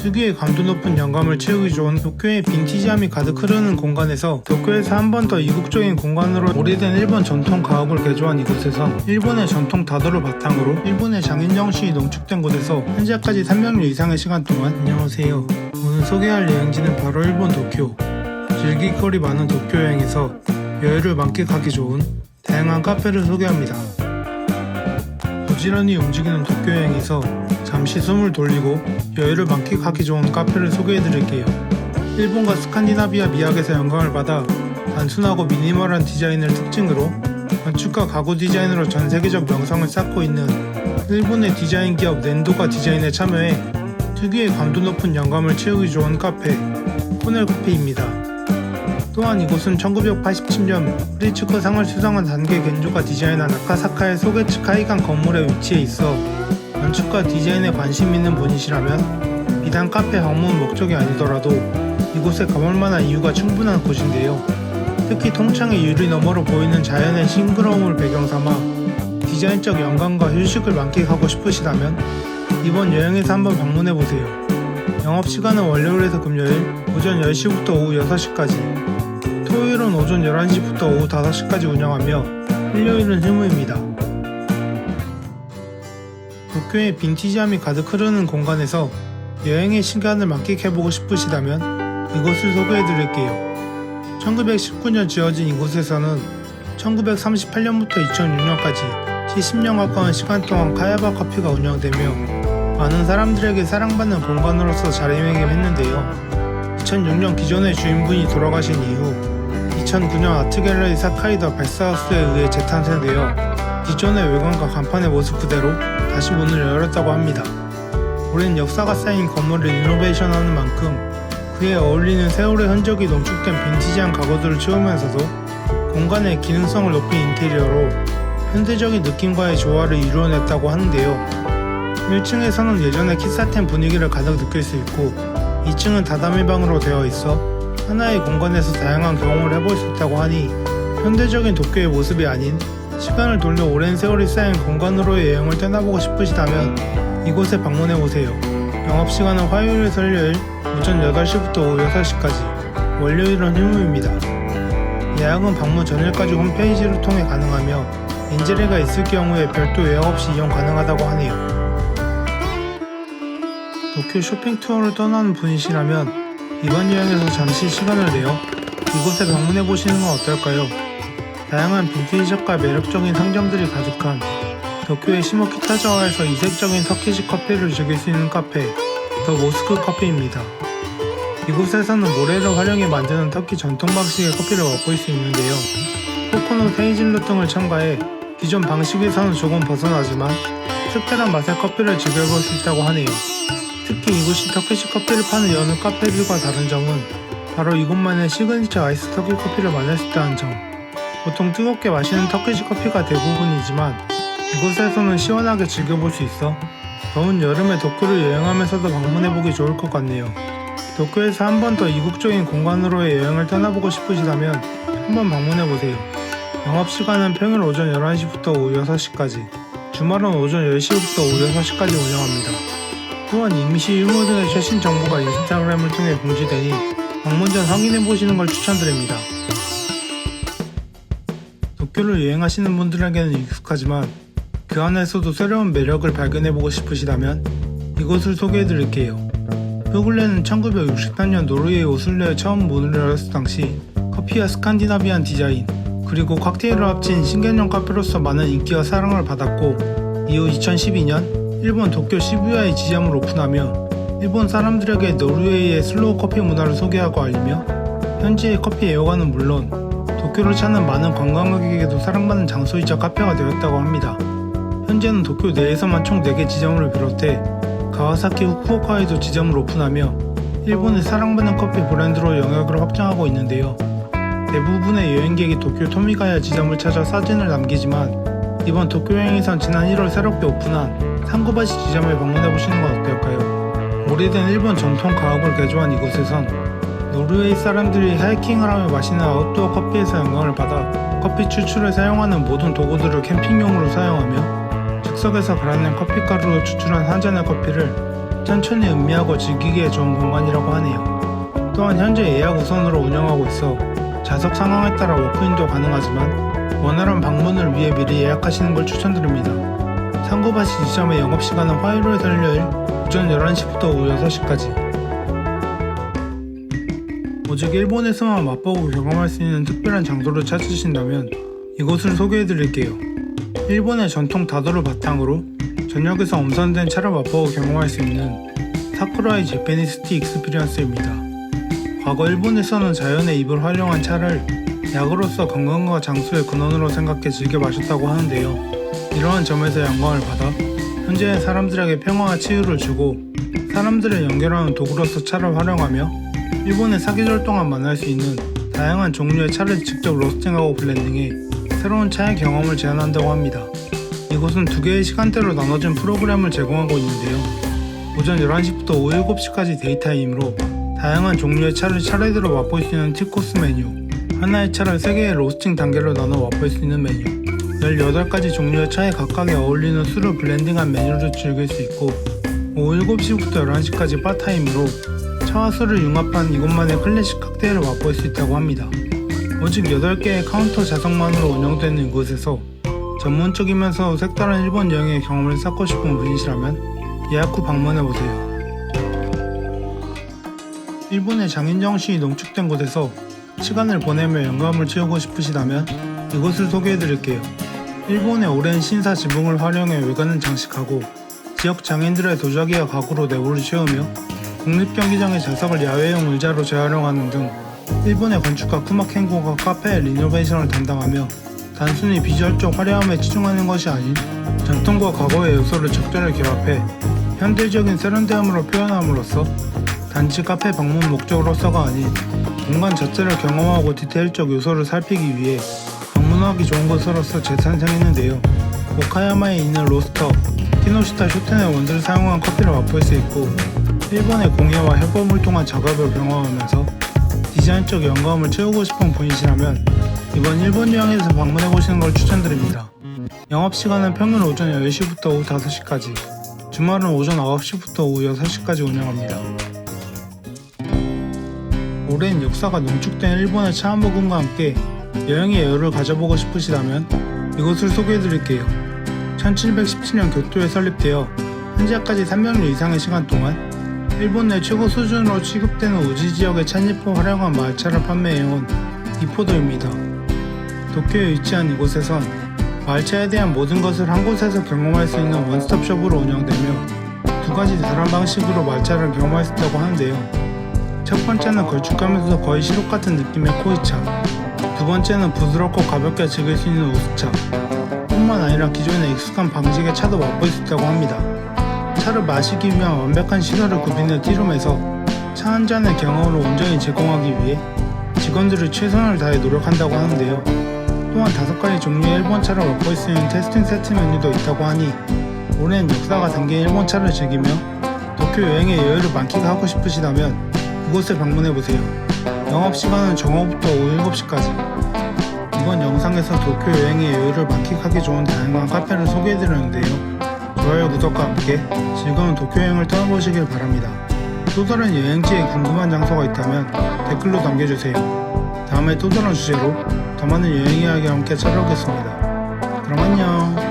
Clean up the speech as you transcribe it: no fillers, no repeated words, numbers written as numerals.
특유의 감도 높은 영감을 채우기 좋은 도쿄의 빈티지함이 가득 흐르는 공간에서 도쿄에서 한 번 더 이국적인 공간으로 오래된 일본 전통 가옥을 개조한 이곳에선 일본의 전통 다도를 바탕으로 일본의 장인 정신이 농축된 곳에서 현재까지 300년 이상의 시간 동안 안녕하세요. 오늘 소개할 여행지는 바로 일본 도쿄. 즐길거리 많은 도쿄 여행에서 여유를 만끽하기 좋은 다양한 카페를 소개합니다. 부지런히 움직이는 도쿄 여행에서 잠시 숨을 돌리고 여유를 만끽하기 좋은 카페를 소개해드릴게요. 일본과 스칸디나비아 미학에서 영감을 받아 단순하고 미니멀한 디자인을 특징으로 건축과 가구 디자인으로 전 세계적 명성을 쌓고 있는 일본의 디자인 기업 넨도가 디자인에 참여해 특유의 감도 높은 영감을 채우기 좋은 카페 코넬 커피입니다. 또한 이곳은 1987년 프리츠커상을 수상한 단계 겐조가 디자인한 아카사카의 소게츠 카이간 건물에 위치해 있어 건축과 디자인에 관심 있는 분이시라면 비단 카페 방문 목적이 아니더라도 이곳에 가볼 만한 이유가 충분한 곳인데요. 특히 통창의 유리 너머로 보이는 자연의 싱그러움을 배경 삼아 디자인적 영감과 휴식을 만끽하고 싶으시다면 이번 여행에서 한번 방문해보세요. 영업시간은 월요일에서 금요일 오전 10시부터 오후 6시까지, 토요일은 오전 11시부터 오후 5시까지 운영하며 일요일은 휴무입니다. 도쿄의 빈티지함이 가득 흐르는 공간에서 여행의 시간을 만끽해보고 싶으시다면 이곳을 소개해드릴게요. 1919년 지어진 이곳에서는 1938년부터 2006년까지 70년 가까운 시간 동안 카야바 커피가 운영되며 많은 사람들에게 사랑받는 공간으로서 자리매김했는데요. 2006년 기존의 주인분이 돌아가신 이후 2009년 아트갤러리 사카이 더 베스하우스에 의해 재탄생되어 기존의 외관과 간판의 모습 그대로 다시 문을 열었다고 합니다. 오랜 역사가 쌓인 건물을 리노베이션하는 만큼 그에 어울리는 세월의 흔적이 농축된 빈티지한 가구들을 채우면서도 공간의 기능성을 높인 인테리어로 현대적인 느낌과의 조화를 이루어냈다고 하는데요. 1층에서는 예전의 키사텐 분위기를 가득 느낄 수 있고 2층은 다다미 방으로 되어 있어 하나의 공간에서 다양한 경험을 해볼 수 있다고 하니 현대적인 도쿄의 모습이 아닌 시간을 돌려 오랜 세월이 쌓인 공간으로의 여행을 떠나보고 싶으시다면 이곳에 방문해보세요. 영업시간은 화요일에서 일요일 오전 8시부터 오후 6시까지, 월요일은 휴무입니다. 예약은 방문 전일까지 홈페이지를 통해 가능하며 인재리가 있을 경우에 별도 예약 없이 이용 가능하다고 하네요. 도쿄 쇼핑 투어를 떠나는 분이시라면 이번 여행에서 잠시 시간을 내어 이곳에 방문해보시는 건 어떨까요? 다양한 빈티지샵과 매력적인 상점들이 가득한 도쿄의 시모키타자와에서 이색적인 터키식 커피를 즐길 수 있는 카페 더 모스크 커피입니다. 이곳에서는 모래를 활용해 만드는 터키 전통 방식의 커피를 맛볼 수 있는데요. 코코넛, 헤이즐넛 등을 첨가해 기존 방식에서는 조금 벗어나지만 특별한 맛의 커피를 즐겨볼 수 있다고 하네요. 특히 이곳이 터키식 커피를 파는 여느 카페들과 다른 점은 바로 이곳만의 시그니처 아이스 터키 커피를 만날 수 있다는 점. 보통 뜨겁게 마시는 터키식 커피가 대부분이지만 이곳에서는 시원하게 즐겨볼 수 있어 더운 여름에 도쿄를 여행하면서도 방문해보기 좋을 것 같네요. 도쿄에서 한 번 더 이국적인 공간으로의 여행을 떠나보고 싶으시다면 한번 방문해보세요. 영업시간은 평일 오전 11시부터 오후 6시까지, 주말은 오전 10시부터 오후 6시까지 운영합니다. 또한 임시 유무 등의 최신 정보가 인스타그램을 통해 공지되니 방문 전 확인해보시는 걸 추천드립니다. 도쿄를 여행하시는 분들에게는 익숙하지만 그 안에서도 새로운 매력을 발견해보고 싶으시다면 이곳을 소개해드릴게요. 흑울레는 1963년 노르웨이 오슬로에 처음 문을 열었을 당시 커피와 스칸디나비안 디자인 그리고 칵테일을 합친 신개념 카페로서 많은 인기와 사랑을 받았고 이후 2012년 일본 도쿄 시부야에 지점을 오픈하며 일본 사람들에게 노르웨이의 슬로우 커피 문화를 소개하고 알리며 현지의 커피 애호가는 물론 도쿄를 찾는 많은 관광객에게도 사랑받는 장소이자 카페가 되었다고 합니다. 현재는 도쿄 내에서만 총 4개 지점을 비롯해 가와사키, 후쿠오카에도 지점을 오픈하며 일본의 사랑받는 커피 브랜드로 영역을 확장하고 있는데요. 대부분의 여행객이 도쿄 토미가야 지점을 찾아 사진을 남기지만 이번 도쿄 여행에선 지난 1월 새롭게 오픈한 상고바시 지점에 방문해보시는 건 어떨까요? 오래된 일본 전통 가옥을 개조한 이곳에선 노르웨이 사람들이 하이킹을 하며 마시는 아웃도어 커피에서 영향을 받아 커피 추출에 사용하는 모든 도구들을 캠핑용으로 사용하며 즉석에서 갈아낸 커피가루로 추출한 한 잔의 커피를 천천히 음미하고 즐기기에 좋은 공간이라고 하네요. 또한 현재 예약 우선으로 운영하고 있어 좌석 상황에 따라 워크인도 가능하지만 원활한 방문을 위해 미리 예약하시는 걸 추천드립니다. 상고바시 지점의 영업시간은 화요일에서 일요일 오전 11시부터 오후 6시까지. 오직 일본에서만 맛보고 경험할 수 있는 특별한 장소를 찾으신다면 이곳을 소개해드릴게요. 일본의 전통 다도를 바탕으로 전역에서 엄선된 차를 맛보고 경험할 수 있는 사쿠라이 재패니스 티 익스피리언스입니다. 과거 일본에서는 자연의 잎을 활용한 차를 약으로서 건강과 장수의 근원으로 생각해 즐겨 마셨다고 하는데요. 이러한 점에서 영광을 받아 현재의 사람들에게 평화와 치유를 주고 사람들을 연결하는 도구로서 차를 활용하며 일본의 사계절 동안 만날 수 있는 다양한 종류의 차를 직접 로스팅하고 블렌딩해 새로운 차의 경험을 제안한다고 합니다. 이곳은 2개의 시간대로 나눠진 프로그램을 제공하고 있는데요. 오전 11시부터 오후 7시까지 데이타임으로 다양한 종류의 차를 차례대로 맛볼 수 있는 티코스 메뉴, 하나의 차를 3개의 로스팅 단계로 나눠 맛볼 수 있는 메뉴, 18가지 종류의 차에 각각에 어울리는 술을 블렌딩한 메뉴를 즐길 수 있고 오후 7시부터 11시까지 바타임으로 차와 술을 융합한 이곳만의 클래식 칵테일을 맛볼 수 있다고 합니다. 오직 8개의 카운터 좌석만으로 운영되는 이곳에서 전문적이면서 색다른 일본 여행의 경험을 쌓고 싶은 분이시라면 예약 후 방문해보세요. 일본의 장인정신이 농축된 곳에서 시간을 보내며 영감을 채우고 싶으시다면 이곳을 소개해드릴게요. 일본의 오랜 신사 지붕을 활용해 외관을 장식하고 지역 장인들의 도자기와 가구로 내부를 채우며 국립경기장의 좌석을 야외용 의자로 재활용하는 등 일본의 건축가 쿠마켄고가 카페의 리노베이션을 담당하며 단순히 비주얼적 화려함에 치중하는 것이 아닌 전통과 과거의 요소를 적절히 결합해 현대적인 세련됨으로 표현함으로써 단지 카페 방문 목적으로서가 아닌 공간 자체를 경험하고 디테일적 요소를 살피기 위해 방문하기 좋은 곳으로서 재탄생했는데요. 오카야마에 있는 로스터 키노시타 쇼텐의 원두를 사용한 커피를 맛볼 수 있고 일본의 공예와 해법을 통한 작업을 경험하면서 디자인적 영감을 채우고 싶은 분이시라면 이번 일본 여행에서 방문해보시는 걸 추천드립니다. 영업시간은 평일 오전 10시부터 오후 5시까지, 주말은 오전 9시부터 오후 6시까지 운영합니다. 오랜 역사가 농축된 일본의 차 한 모금과 함께 여행의 여유를 가져보고 싶으시다면 이곳을 소개해드릴게요. 1717년 교토에 설립되어 현재까지 300년 이상의 시간 동안 일본 내 최고 수준으로 취급되는 우지 지역의 찻잎을 활용한 말차를 판매해온 이포도입니다. 도쿄에 위치한 이곳에선 말차에 대한 모든 것을 한 곳에서 경험할 수 있는 원스톱숍으로 운영되며 2가지 다른 방식으로 말차를 경험할 수 있다고 하는데요. 첫 번째는 걸쭉하면서 거의 시럽 같은 느낌의 코이차, 두 번째는 부드럽고 가볍게 즐길 수 있는 우스차, 뿐만 아니라 기존의 익숙한 방식의 차도 맛볼 수 있다고 합니다. 차를 마시기 위한 완벽한 시설을 구비는 티룸에서 차 한 잔의 경험을 온전히 제공하기 위해 직원들이 최선을 다해 노력한다고 하는데요. 또한 5가지 종류의 일본 차를 맛볼 수 있는 테스팅 세트 메뉴도 있다고 하니 오랜 역사가 담긴 일본 차를 즐기며 도쿄 여행의 여유를 만끽하고 싶으시다면 이곳을 방문해보세요. 영업시간은 정오부터 오후 7시까지. 이번 영상에서 도쿄 여행의 여유를 만끽하기 좋은 다양한 카페를 소개해드렸는데요. 좋아요, 구독과 함께 즐거운 도쿄 여행을 떠나보시길 바랍니다. 또 다른 여행지에 궁금한 장소가 있다면 댓글로 남겨주세요. 다음에 또 다른 주제로 더 많은 여행 이야기와 함께 찾아오겠습니다. 그럼 안녕.